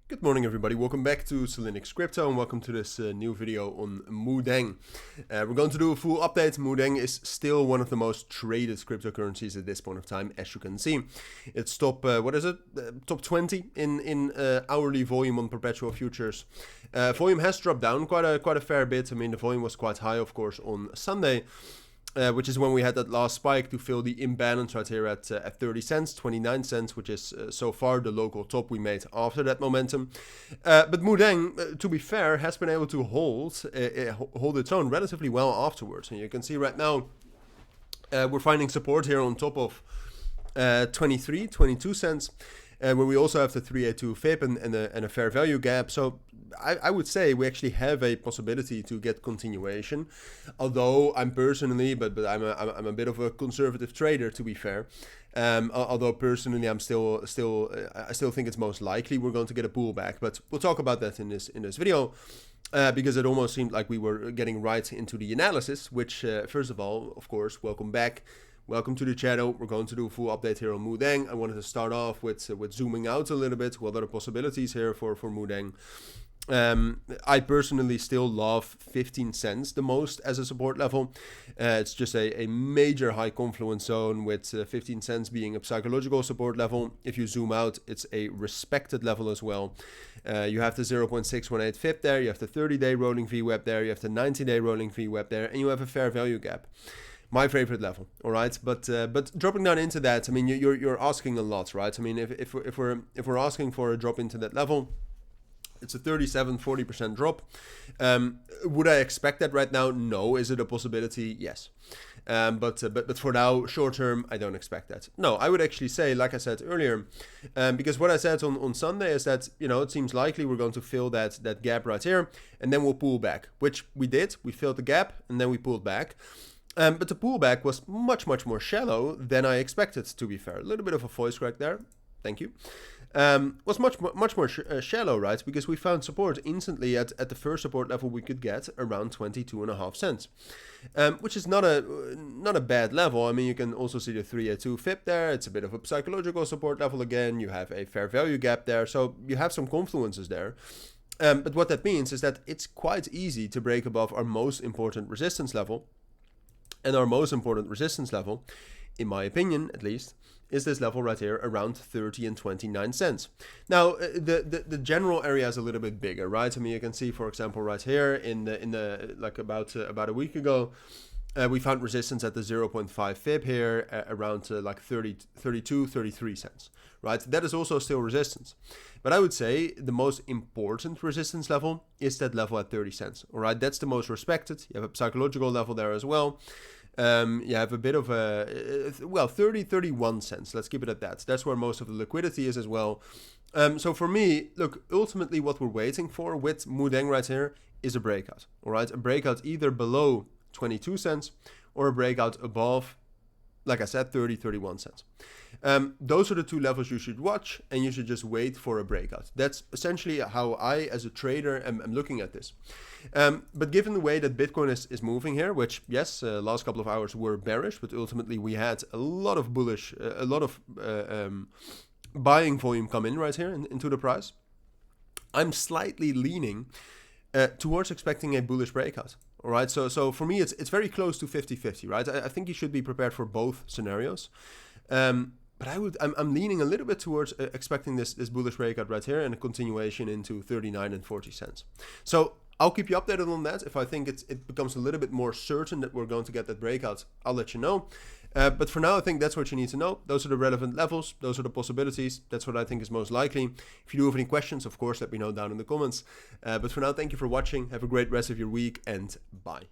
Good morning everybody, welcome back to cilinixfxcapital and welcome to this new video on Moodeng. We're going to do a full update. Moodeng is still one of the most traded cryptocurrencies at this point of time, as you can see. It's top, top 20 in hourly volume on perpetual futures. Volume has dropped down quite a fair bit. I mean, the volume was quite high, of course, on Sunday. Which is when we had that last spike to fill the imbalance right here at 30 cents, 29 cents, which is so far the local top we made after that momentum. But Moodeng, to be fair, has been able to hold its own relatively well afterwards. And you can see right now we're finding support here on top of 23, 22 cents. Where we also have the 382 FIB and a fair value gap. So I would say we actually have a possibility to get continuation. Although I'm personally, but I'm a bit of a conservative trader, to be fair. Although personally I still think it's most likely we're going to get a pullback. But we'll talk about that in this video. Because it almost seemed like we were getting right into the analysis, which first of all, of course, welcome back. Welcome to the channel. We're going to do a full update here on Moodeng. I wanted to start off with zooming out a little bit. What are the possibilities here for Moodeng? I personally still love 15 cents the most as a support level. It's just a major high confluence zone with 15 cents being a psychological support level. If you zoom out, it's a respected level as well. You have the 0.618 FIB there, you have the 30-day rolling VWAP there, you have the 90-day rolling VWAP there, and you have a fair value gap. My favorite level, all right, but dropping down into that, I mean, you're asking a lot, right? I mean, if we're asking for a drop into that level, it's a 37-40% drop. Would I expect that right now? No. Is it a possibility? Yes. But for now, short term, I don't expect that. No, I would actually say, like I said earlier, because what I said on Sunday is that, you know, it seems likely we're going to fill that gap right here, and then we'll pull back, which we did. We filled the gap, and then we pulled back. But the pullback was much more shallow than I expected, to be fair. A little bit of a voice crack there. Thank you. Was much more shallow, right? Because we found support instantly at the first support level we could get around 22.5 cents, which is not a bad level. I mean, you can also see the 382 FIB there. It's a bit of a psychological support level again. You have a fair value gap there, so you have some confluences there. But what that means is that it's quite easy to break above our most important resistance level. And our most important resistance level, in my opinion at least, is this level right here around 30 and 29 cents. Now, the general area is a little bit bigger, right? I mean, you can see, for example, right here in the like about a week ago, we found resistance at the 0.5 FIB here around like 32, 33 cents, right? That is also still resistance. But I would say the most important resistance level is that level at 30 cents, all right? That's the most respected. You have a psychological level there as well. You have a bit of a, 31 cents. Let's keep it at that. That's where most of the liquidity is as well. So for me, look, ultimately what we're waiting for with Moodeng right here is a breakout, all right? A breakout either below 22 cents or a breakout above, like I said, 31 cents. Those are the two levels you should watch, and you should just wait for a breakout. That's essentially how I, as a trader, am looking at this. But given the way that Bitcoin is moving here, which, yes, last couple of hours were bearish, but ultimately we had a lot of bullish, buying volume come in right here into the price, I'm slightly leaning towards expecting a bullish breakout. All right, so for me, it's very close to 50-50, right? I think you should be prepared for both scenarios. But I'm leaning a little bit towards expecting this bullish breakout right here and a continuation into 39 and 40 cents. So I'll keep you updated on that. If I think it becomes a little bit more certain that we're going to get that breakout, I'll let you know. But for now, I think that's what you need to know. Those are the relevant levels. Those are the possibilities. That's what I think is most likely. If you do have any questions, of course, let me know down in the comments. But for now, thank you for watching. Have a great rest of your week and bye.